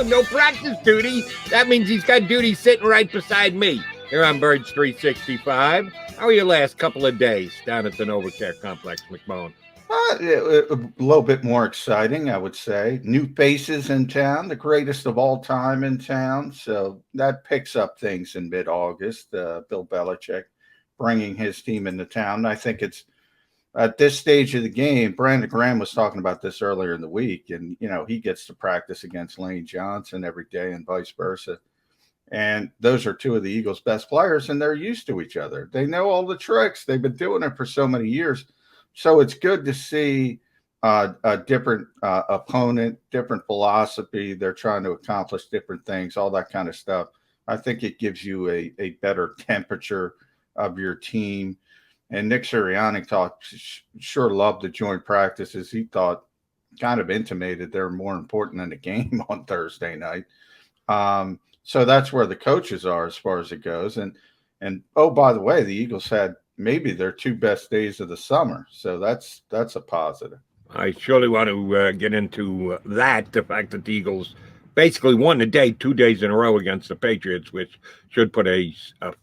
no practice duty. That means he's got duty sitting right beside me here on Birds 365. How are your last couple of days down at the NovaCare Complex, McMullen? A little bit more exciting, I would say. New faces in town, the greatest of all time in town. So that picks up things in mid-August. Bill Belichick bringing his team into town. I think it's at this stage of the game. Brandon Graham was talking about this earlier in the week, and he gets to practice against Lane Johnson every day, and vice versa. And those are two of the Eagles' best players, and they're used to each other. They know all the tricks. They've been doing it for so many years. So it's good to see a different opponent, different philosophy. They're trying to accomplish different things, all that kind of stuff. I think it gives you a better temperature of your team. And Nick Sirianni sure loved the joint practices. He thought, kind of intimated they're more important than the game on Thursday night. So that's where the coaches are as far as it goes. And oh, by the way, the Eagles had maybe their two best days of the summer. So that's a positive. I surely want to get into that, the fact that the Eagles basically won the day 2 days in a row against the Patriots, which should put a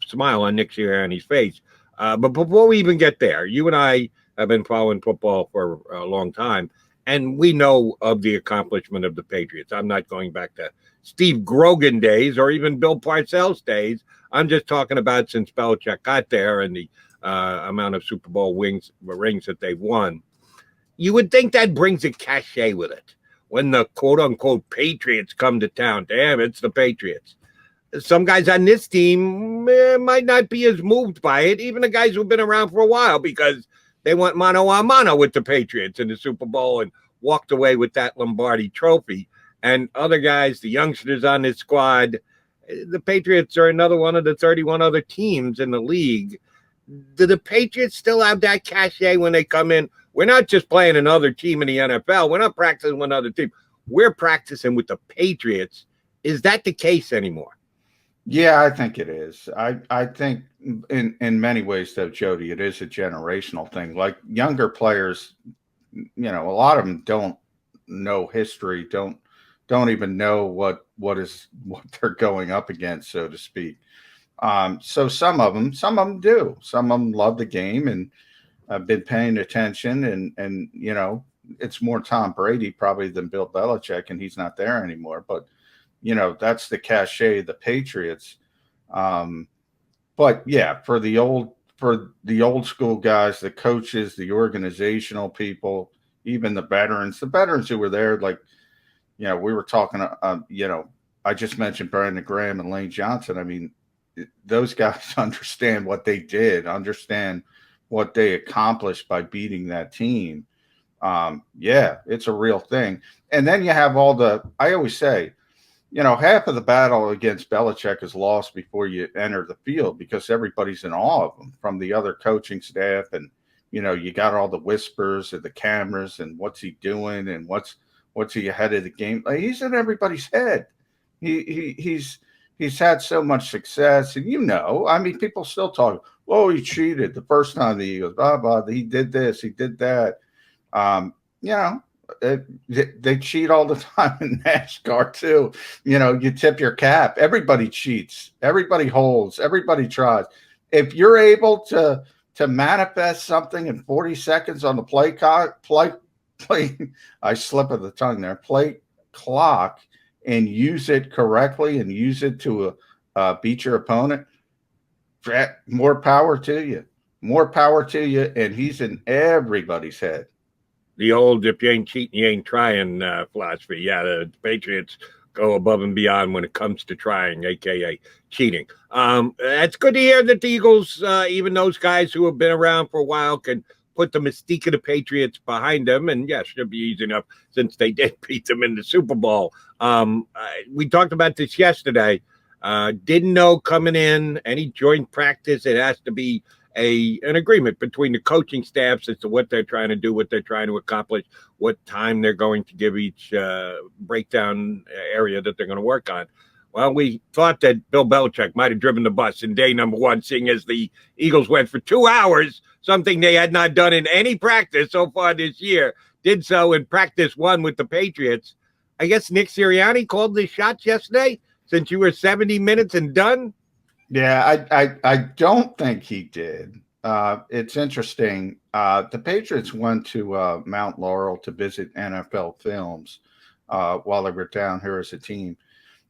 smile on Nick Sirianni's face. But before we even get there, you and I have been following football for a long time, and we know of the accomplishment of the Patriots. I'm not going back to Steve Grogan days or even Bill Parcells days. I'm just talking about since Belichick got there and the amount of Super Bowl rings that they've won. You would think that brings a cachet with it when the quote-unquote Patriots come to town. Damn, it's the Patriots. Some guys on this team might not be as moved by it, even the guys who've been around for a while, because they went mano a mano with the Patriots in the Super Bowl and walked away with that Lombardi trophy. And other guys, the youngsters on this squad, the Patriots are another one of the 31 other teams in the league. Do the Patriots still have that cachet when they come in? We're not just playing another team in the NFL. We're not practicing with another team. We're practicing with the Patriots. Is that the case anymore? Yeah, I think it is. I think in many ways, though, Jody, it is a generational thing. Like younger players, a lot of them don't know history, don't even know what they're going up against, so to speak. So some of them do. Some of them love the game and have been paying attention, and it's more Tom Brady probably than Bill Belichick, and he's not there anymore. But that's the cachet of the Patriots. But yeah, for the old school guys, the coaches, the organizational people, even the veterans who were there, like, we were talking, I just mentioned Brandon Graham and Lane Johnson. I mean, those guys understand what they did, understand what they accomplished by beating that team. Yeah, it's a real thing. And then you have I always say, half of the battle against Belichick is lost before you enter the field because everybody's in awe of him from the other coaching staff. And, you got all the whispers and the cameras and what's he doing and what's he ahead of the game. Like, he's in everybody's head. He's had so much success. And, I mean, people still talk, oh, he cheated the first time the Eagles, blah, blah, he did this, he did that. They cheat all the time in NASCAR too. You tip your cap. Everybody cheats. Everybody holds. Everybody tries. If you're able to manifest something in 40 seconds on the play, I slip of the tongue there, play clock, and use it correctly and use it to beat your opponent, more power to you. More power to you. And he's in everybody's head. The old if you ain't cheating, you ain't trying philosophy. Yeah, the Patriots go above and beyond when it comes to trying, a.k.a. cheating. It's good to hear that the Eagles, even those guys who have been around for a while, can put the mystique of the Patriots behind them. And, yes, should be easy enough since they did beat them in the Super Bowl. We talked about this yesterday. Didn't know coming in any joint practice, it has to be an agreement between the coaching staffs as to what they're trying to do, what they're trying to accomplish, what time they're going to give each breakdown area that they're going to work on. Well, we thought that Bill Belichick might have driven the bus in day number one, seeing as the Eagles went for 2 hours, something they had not done in any practice so far this year, did so in practice one with the Patriots. I guess Nick Sirianni called the shots yesterday since you were 70 minutes and done. Yeah, I don't think he did. It's interesting. The Patriots went to Mount Laurel to visit NFL Films while they were down here as a team.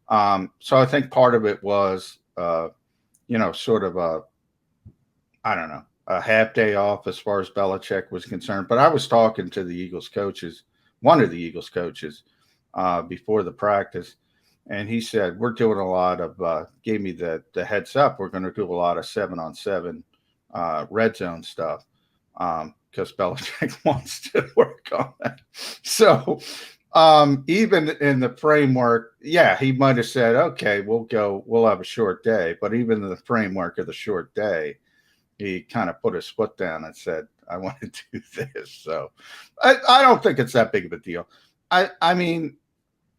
So I think part of it was, sort of I don't know, a half day off as far as Belichick was concerned. But I was talking to the Eagles coaches, one of the Eagles coaches, before the practice, and he said we're doing a lot of gave me the heads up. We're going to do a lot of 7-on-7 red zone stuff because Belichick wants to work on that. So even in the framework, yeah, he might have said, okay, we'll have a short day. But even in the framework of the short day, he kind of put his foot down and said, I want to do this. So I don't think it's that big of a deal. I mean,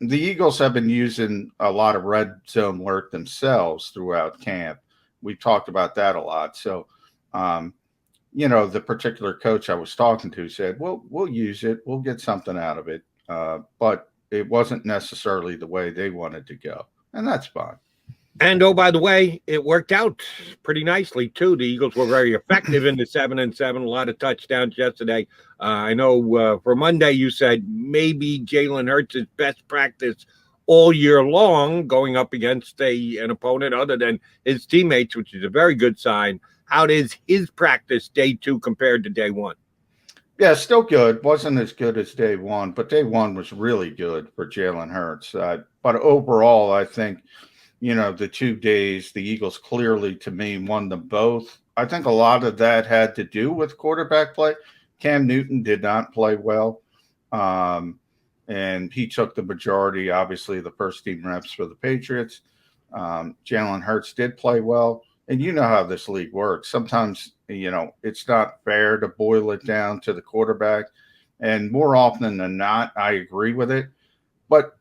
the Eagles have been using a lot of red zone work themselves throughout camp. We talked about that a lot. So, the particular coach I was talking to said, well, we'll use it. We'll get something out of it. But it wasn't necessarily the way they wanted to go. And that's fine. And oh, by the way, it worked out pretty nicely too. The Eagles were very effective in the 7-on-7. A lot of touchdowns yesterday. I know for Monday you said maybe Jalen Hurts' best practice all year long, going up against an opponent other than his teammates, which is a very good sign. How does his practice day 2 compared to day 1? Yeah, still good. Wasn't as good as day 1, but day 1 was really good for Jalen Hurts. But overall, I think, the 2 days, the Eagles clearly, to me, won them both. I think a lot of that had to do with quarterback play. Cam Newton did not play well, and he took the majority, obviously, the first-team reps for the Patriots. Jalen Hurts did play well, and you know how this league works. Sometimes, it's not fair to boil it down to the quarterback, and more often than not, I agree with it. But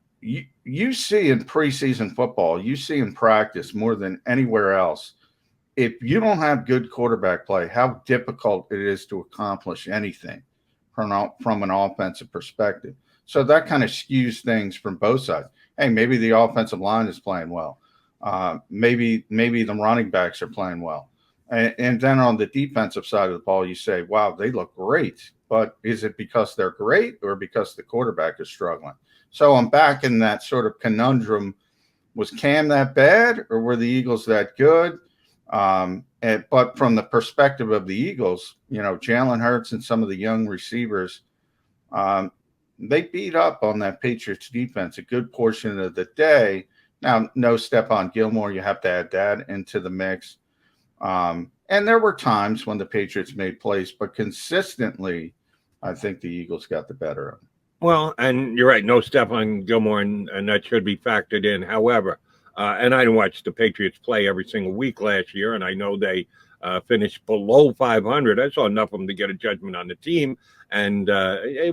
you see in preseason football, you see in practice more than anywhere else, if you don't have good quarterback play, how difficult it is to accomplish anything from an offensive perspective. So that kind of skews things from both sides. Hey, maybe the offensive line is playing well. Maybe the running backs are playing well. And then on the defensive side of the ball, you say, wow, they look great. But is it because they're great or because the quarterback is struggling? So I'm back in that sort of conundrum. Was Cam that bad or were the Eagles that good? But from the perspective of the Eagles, Jalen Hurts and some of the young receivers, they beat up on that Patriots defense a good portion of the day. Now, no Stephon Gilmore, you have to add that into the mix. And there were times when the Patriots made plays, but consistently, I think the Eagles got the better of them. Well, and you're right, no Stephon Gilmore, and that should be factored in. However, and I didn't watch the Patriots play every single week last year, and I know they finished below 500. I saw enough of them to get a judgment on the team. And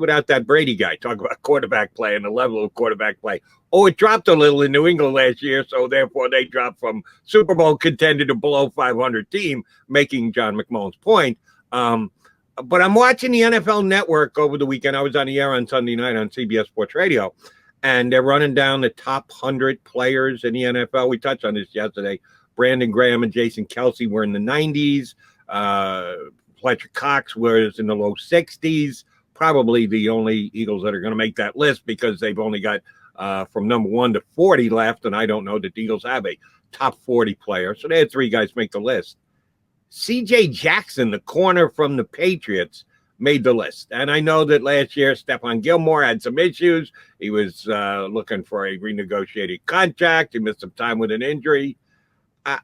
without that Brady guy, talk about quarterback play and the level of quarterback play. Oh, it dropped a little in New England last year, so therefore they dropped from Super Bowl contender to below 500 team, making John McMullen's point. But I'm watching the NFL Network over the weekend. I was on the air on Sunday night on CBS Sports Radio, and they're running down the top 100 players in the NFL. We touched on this yesterday. Brandon Graham and Jason Kelsey were in the 90s. Fletcher Cox was in the low 60s. Probably the only Eagles that are going to make that list because they've only got from number 1 to 40 left, and I don't know that the Eagles have a top 40 player. So they had 3 guys make the list. C.J. Jackson, the corner from the Patriots, made the list. And I know that last year, Stephon Gilmore had some issues. He was looking for a renegotiated contract. He missed some time with an injury.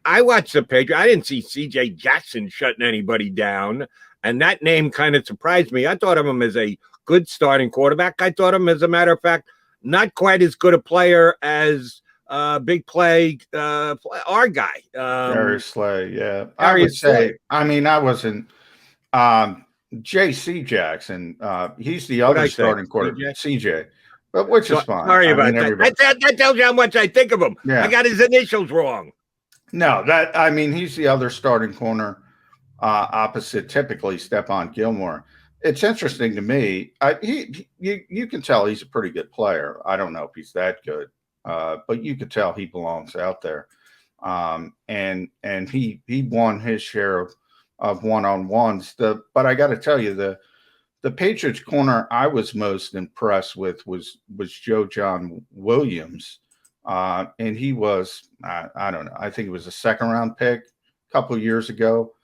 I watched the Patriots. I didn't see C.J. Jackson shutting anybody down. And that name kind of surprised me. I thought of him as a good starting quarterback. I thought him, as a matter of fact, not quite as good a player as big play our guy. Darius Slay, yeah. I would say, I mean, I wasn't J.C. Jackson. He's the other starting quarterback, CJ. But which is fine. Sorry about that. That tells you how much I think of him. Yeah. I got his initials wrong. No, he's the other starting corner opposite typically Stephon Gilmore. It's interesting to me. You can tell he's a pretty good player. I don't know if he's that good, but you could tell he belongs out there. And he won his share of one on ones. But I got to tell you, the Patriots corner I was most impressed with was Joe John Williams, and he was I don't know, I think it was a second round pick a couple of years ago.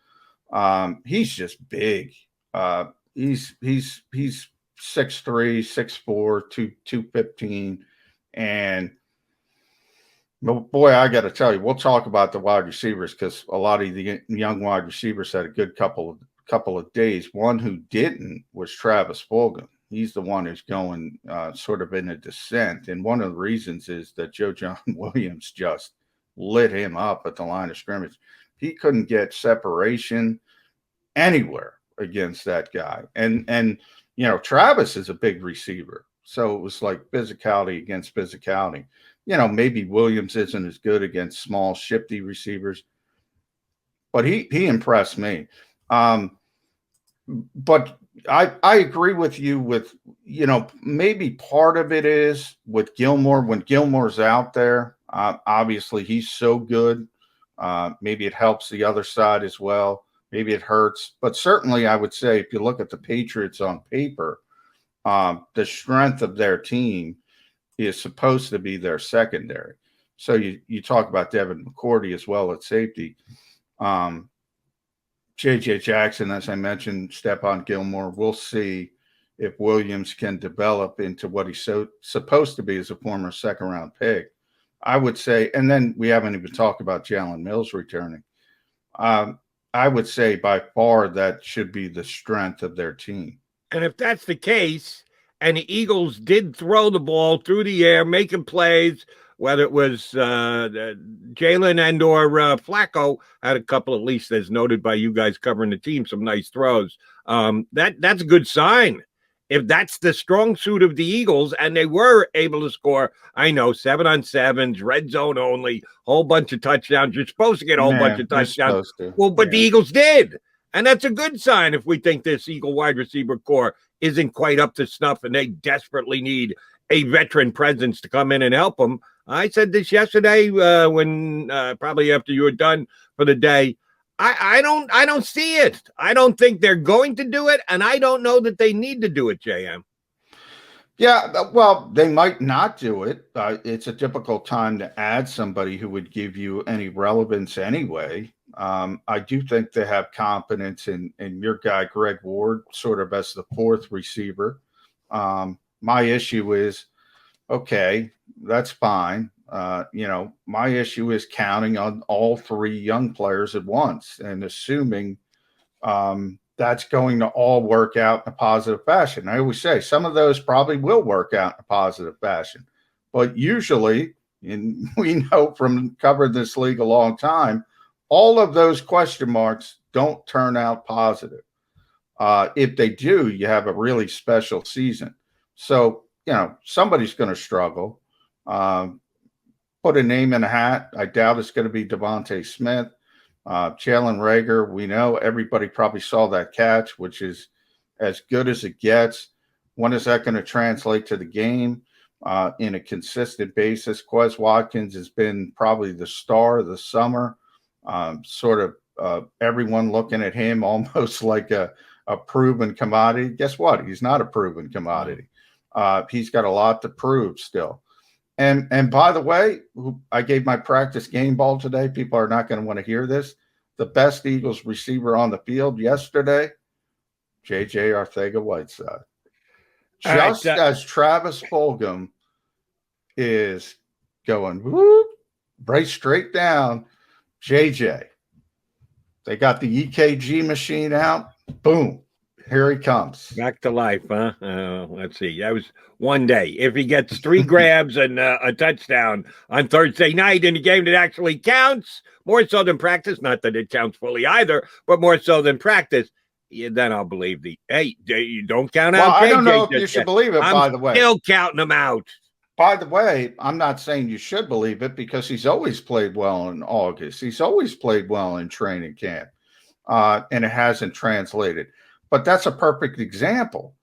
He's just big. He's 6'3", 6'4", 215, and boy, I got to tell you, we'll talk about the wide receivers because a lot of the young wide receivers had a good couple of days. One who didn't was Travis Fulgham. He's the one who's going sort of in a descent, and one of the reasons is that Joe John Williams just lit him up at the line of scrimmage. He couldn't get separation anywhere against that guy, and Travis is a big receiver, so it was like physicality against physicality. Maybe Williams isn't as good against small, shifty receivers, but he impressed me. But I agree with you with, maybe part of it is with Gilmore. When Gilmore's out there, obviously he's so good. Maybe it helps the other side as well. Maybe it hurts. But certainly I would say if you look at the Patriots on paper, the strength of their team is supposed to be their secondary. So you talk about Devin McCourty as well at safety. J.J. Jackson, as I mentioned, Stephon Gilmore. We'll see if Williams can develop into what he's supposed to be as a former second-round pick. I would say, and then we haven't even talked about Jalen Mills returning. I would say by far that should be the strength of their team. And if that's the case, and the Eagles did throw the ball through the air, making plays, whether it was Jalen and or Flacco had a couple, at least as noted by you guys covering the team, some nice throws. That's a good sign. If that's the strong suit of the Eagles, and they were able to score, I know, 7-on-7s, red zone only, whole bunch of touchdowns. You're supposed to get a whole bunch of touchdowns. Well, but the Eagles did. And that's a good sign if we think this Eagle wide receiver core isn't quite up to snuff and they desperately need a veteran presence to come in and help them. I said this yesterday when probably after you were done for the day. I don't see it. I don't think they're going to do it, and I don't know that they need to do it, JM. Yeah, well, they might not do it. It's a difficult time to add somebody who would give you any relevance anyway. I do think they have confidence in your guy, Greg Ward, sort of as the fourth receiver. My issue is, okay, that's fine. My issue is counting on all three young players at once and assuming that's going to all work out in a positive fashion. I always say some of those probably will work out in a positive fashion, but usually, and we know from covering this league a long time, all of those question marks don't turn out positive. If they do, you have a really special season. So, somebody's going to struggle. Put a name in a hat. I doubt it's going to be Devontae Smith. Jalen Reagor, we know everybody probably saw that catch, which is as good as it gets. When is that going to translate to the game in a consistent basis? Quez Watkins has been probably the star of the summer. Sort of everyone looking at him almost like a proven commodity. Guess what? He's not a proven commodity. He's got a lot to prove still. And by the way, I gave my practice game ball today. People are not going to want to hear this. The best Eagles receiver on the field yesterday, J.J. Arcega-Whiteside. Just as Travis Fulgham is going whoop, right straight down, J.J. They got the EKG machine out. Boom. Here he comes. Back to life, huh? Let's see. That was one day. If he gets 3 grabs and a touchdown on Thursday night in a game that actually counts, more so than practice, not that it counts fully either, but more so than practice, then I'll believe you don't count out. I don't know if you should believe it, by the way. I'm still counting them out. By the way, I'm not saying you should believe it because he's always played well in August. He's always played well in training camp, and it hasn't translated. But that's a perfect example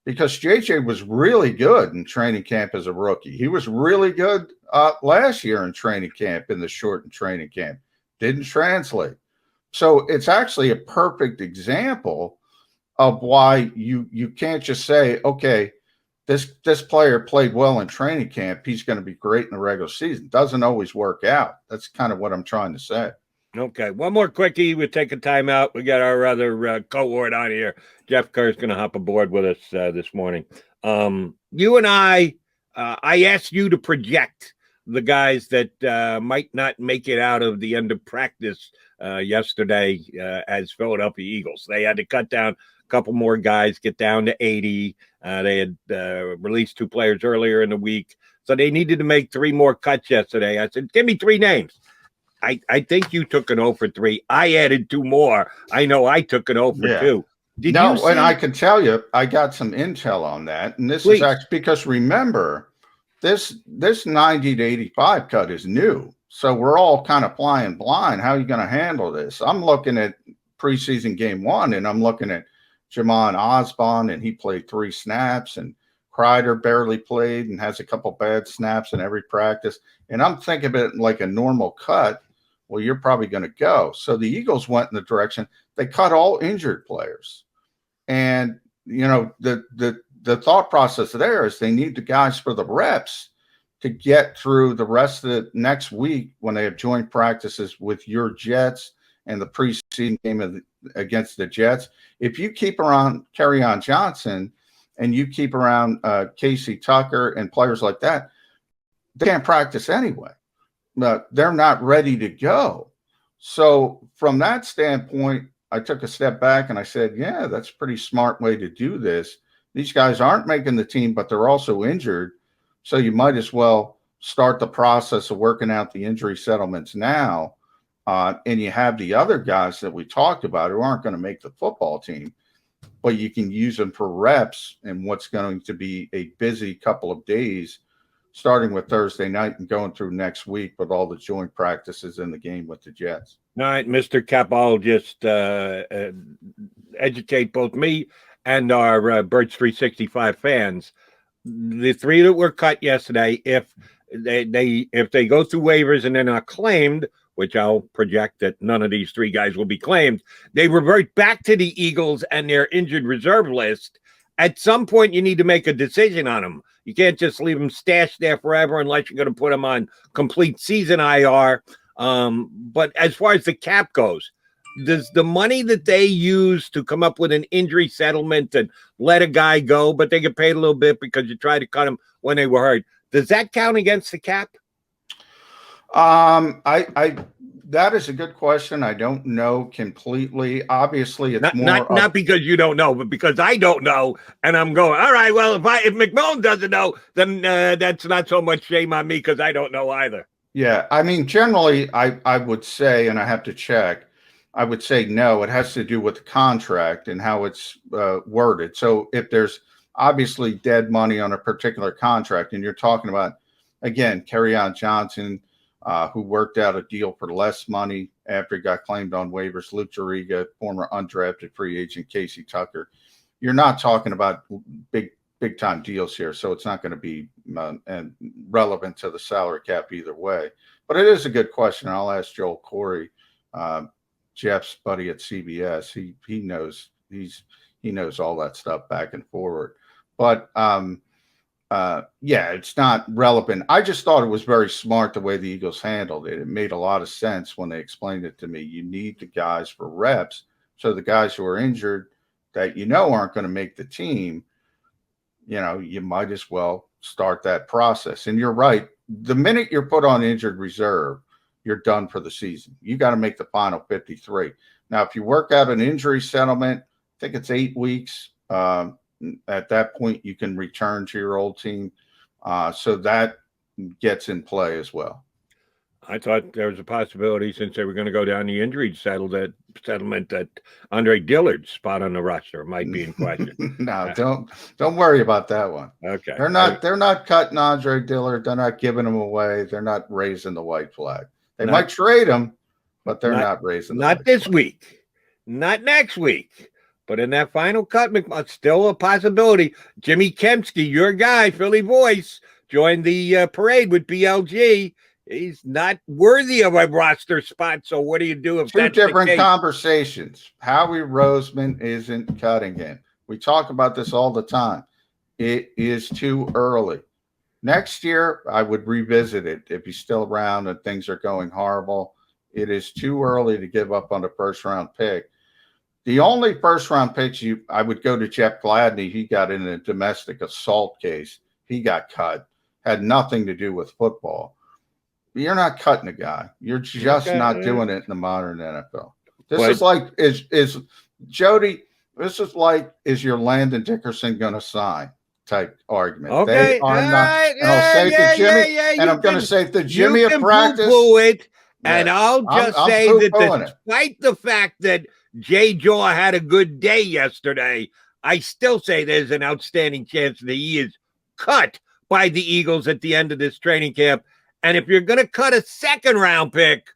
because JJ was really good in training camp as a rookie. He was really good last year in training camp, in the shortened training camp. Didn't translate. So it's actually a perfect example of why you can't just say, okay, this player played well in training camp, he's going to be great in the regular season. Doesn't always work out. That's kind of what I'm trying to say. Okay, one more quickie. We'll take a timeout. We got our other cohort on here. Jeff Kerr's going to hop aboard with us this morning. You and I asked you to project the guys that might not make it out of the end of practice yesterday as Philadelphia Eagles. They had to cut down a couple more guys, get down to 80. They had released 2 players earlier in the week. So they needed to make 3 more cuts yesterday. I said, give me 3 names. I think you took an 0 for 3. I added 2 more. I know I took an 0 for 2. Did you see? And I can tell you, I got some intel on that. And this is actually because remember, this 90 to 85 cut is new. So we're all kind of flying blind. How are you going to handle this? I'm looking at preseason game 1, and I'm looking at Jamon Osborne, and he played 3 snaps, and Kreider barely played and has a couple bad snaps in every practice. And I'm thinking of it like a normal cut. Well, you're probably going to go. So the Eagles went in the direction, they cut all injured players. And, you know, the thought process there is they need the guys for the reps to get through the rest of the next week when they have joint practices with your Jets and the preseason game against the Jets. If you keep around Kerryon Johnson and you keep around Casey Tucker and players like that, they can't practice anyway. They're not ready to go. So from that standpoint, I took a step back and I said, yeah, that's a pretty smart way to do this. These guys aren't making the team, but they're also injured. So you might as well start the process of working out the injury settlements now. And you have the other guys that we talked about who aren't going to make the football team, but you can use them for reps in what's going to be a busy couple of days, starting with Thursday night and going through next week with all the joint practices in the game with the Jets. All right, Mr. Cap, I'll just educate both me and our Birds 365 fans. The 3 that were cut yesterday, if they go through waivers and they're not claimed, which I'll project that none of these 3 guys will be claimed, they revert back to the Eagles and their injured reserve list. At some point, you need to make a decision on them. You can't just leave them stashed there forever unless you're going to put them on complete season IR. But as far as the cap goes, does the money that they use to come up with an injury settlement and let a guy go, but they get paid a little bit because you tried to cut them when they were hurt, does that count against the cap? That is a good question. I don't know completely. Obviously, it's not because you don't know, but because I don't know, and I'm going, all right, well, if McMullen doesn't know, then that's not so much shame on me because I don't know either. Yeah, I mean, generally, I would say, and I have to check, I would say no. It has to do with the contract and how it's worded. So if there's obviously dead money on a particular contract, and you're talking about, again, Kerryon Johnson, who worked out a deal for less money after he got claimed on waivers, Luke Juriga, former undrafted free agent Casey Tucker. You're not talking about big time deals here, so it's not going to be relevant to the salary cap either way. But it is a good question. I'll ask Joel Corey, Jeff's buddy at CBS. He knows he knows all that stuff back and forward. But yeah, it's not relevant. I just thought it was very smart the way the Eagles handled it. It made a lot of sense when they explained it to me. You need the guys for reps. So the guys who are injured that aren't going to make the team, you might as well start that process. And you're right. The minute you're put on injured reserve, you're done for the season. You got to make the final 53. Now, if you work out an injury settlement, I think it's 8 weeks. At that point, you can return to your old team. So that gets in play as well. I thought there was a possibility, since they were going to go down the injury settlement, that Andre Dillard's spot on the roster might be in question. No, don't worry about that one. Okay. They're not cutting Andre Dillard. They're not giving him away. They're not raising the white flag. They might trade him, but they're not raising the white this flag. Week. Not next week. But in that final cut, still a possibility. Jimmy Kempski, your guy, Philly voice, joined the parade with BLG. He's not worthy of a roster spot. So what do you do if two that's different conversations? Howie Roseman isn't cutting him. We talk about this all the time. It is too early. Next year, I would revisit it if he's still around and things are going horrible. It is too early to give up on the first-round pick. The only first-round picks I would go to Jeff Gladney. He got in a domestic assault case. He got cut. Had nothing to do with football. You're not cutting a guy. You're just not doing it in the modern NFL. This is like is Jody. This is like, is your Landon Dickerson going to sign type argument? Okay, they are not. And I'll say to Jimmy, and I'm going to say to Jimmy at practice. And I'll just say that despite the fact that Jay Jaw had a good day yesterday, I still say there's an outstanding chance that he is cut by the Eagles at the end of this training camp. And if you're going to cut a second-round pick,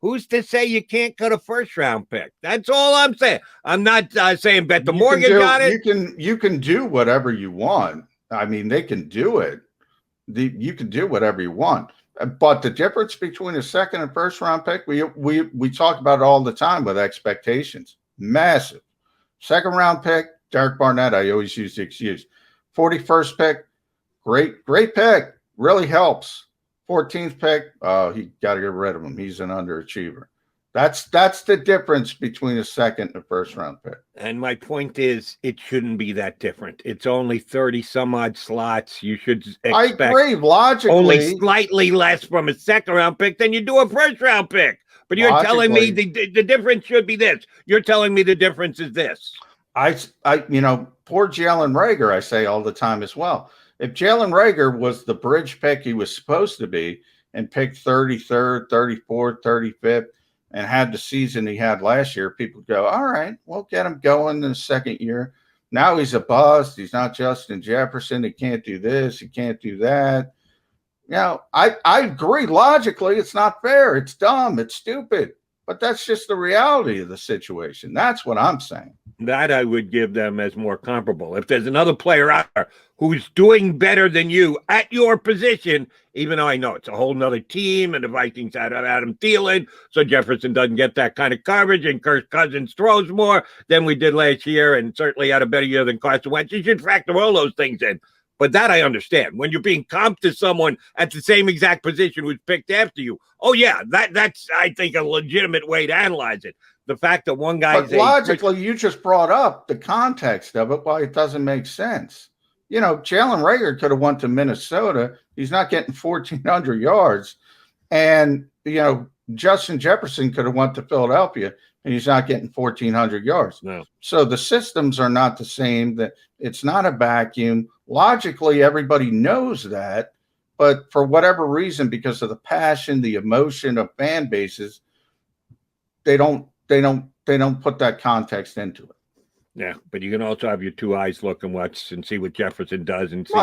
who's to say you can't cut a first-round pick? That's all I'm saying. I'm not saying bet the Morgan got it. You can do whatever you want. I mean, they can do it. You can do whatever you want. But the difference between a second and first-round pick, we talk about it all the time with expectations. Massive. Second-round pick, Derek Barnett, I always use the excuse. 41st pick, great pick. Really helps. 14th pick, he got to get rid of him. He's an underachiever. That's the difference between a second and a first-round pick. And my point is, it shouldn't be that different. It's only 30-some-odd slots. You should expect I agree, logically, only slightly less from a second-round pick than you do a first-round pick. But you're telling me the difference should be this. You're telling me the difference is this. Poor Jalen Reagor, I say all the time as well. If Jalen Reagor was the bridge pick he was supposed to be and picked 33rd, 34th, 35th, and had the season he had last year, people go, all right, we'll get him going in the second year. Now he's a bust. He's not Justin Jefferson. He can't do this. He can't do that. I agree. Logically, it's not fair. It's dumb. It's stupid. But that's just the reality of the situation. That's what I'm saying. That I would give them as more comparable. If there's another player out there who's doing better than you at your position, even though I know it's a whole nother team and the Vikings had Adam Thielen, so Jefferson doesn't get that kind of coverage and Kirk Cousins throws more than we did last year and certainly had a better year than Carson Wentz. You should factor all those things in. But that I understand. When you're being comped to someone at the same exact position who's picked after you, oh, yeah, that's, I think, a legitimate way to analyze it. The fact that one guy's logically, you just brought up the context of it, why it doesn't make sense. Jalen Reagor could have went to Minnesota. He's not getting 1,400 yards. And, Justin Jefferson could have went to Philadelphia, and he's not getting 1,400 yards. No. So the systems are not the same. That it's not a vacuum. Logically, everybody knows that. But for whatever reason, because of the passion, the emotion of fan bases, they don't put that context into it. Yeah, but you can also have your two eyes look and watch and see what Jefferson does and see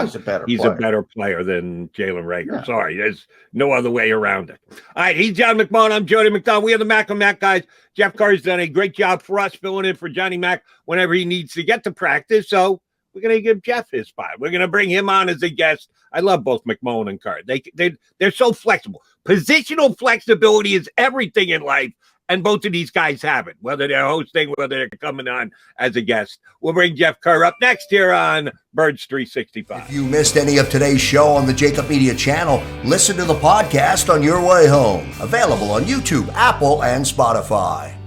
he's a better player than Jalen Reagor. Yeah. Sorry, there's no other way around it. All right, he's John McMullen. I'm Jody McDonald. We are the Mac and Mac guys. Jeff Carr's done a great job for us filling in for Johnny Mac whenever he needs to get to practice. So we're going to give Jeff his spot. We're going to bring him on as a guest. I love both McMullen and Carr. They're so flexible. Positional flexibility is everything in life. And both of these guys have it, whether they're hosting, whether they're coming on as a guest. We'll bring Jeff Kerr up next here on Birds 365. If you missed any of today's show on the JAKIB Media channel, listen to the podcast on your way home. Available on YouTube, Apple, and Spotify.